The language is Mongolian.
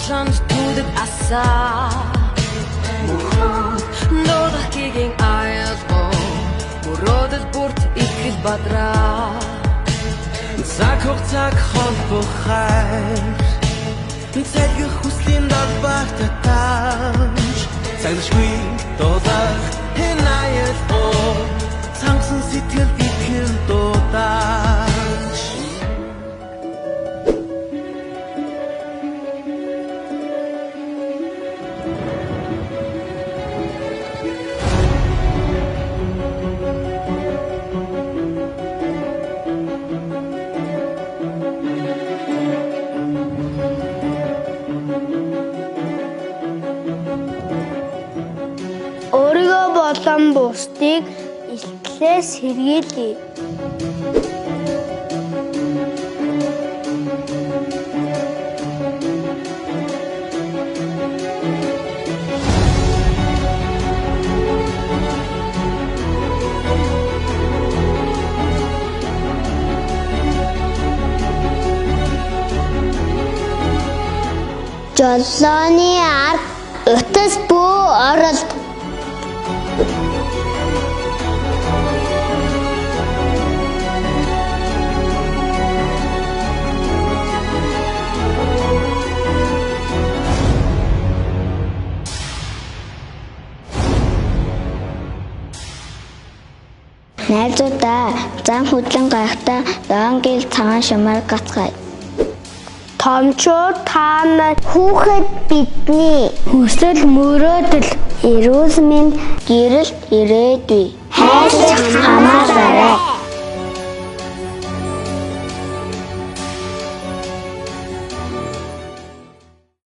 Deutschland tut es assa. Nodach gegen Eiertro, Morodet Burt ikrit badra. Sag hoch, sag hoch, bochar. Sag ich huslin dat bachtatach. Sag dich wie, dodach, hinayetro. Sangsen sitil ikil dodach. Өөрийгөө болон бусдыг илтлээс сэргийлье. Жолооны ард утас бүү оролт. Найзуудаа зам хөдлөн гайхтаа Евангел цагаан шамаар гацгай. Томчууд та нар хүүхэд бидний хүсэл мөрөөдөл Иерусалимын гэрэлд ирээдүй. Хайр хамаараарай.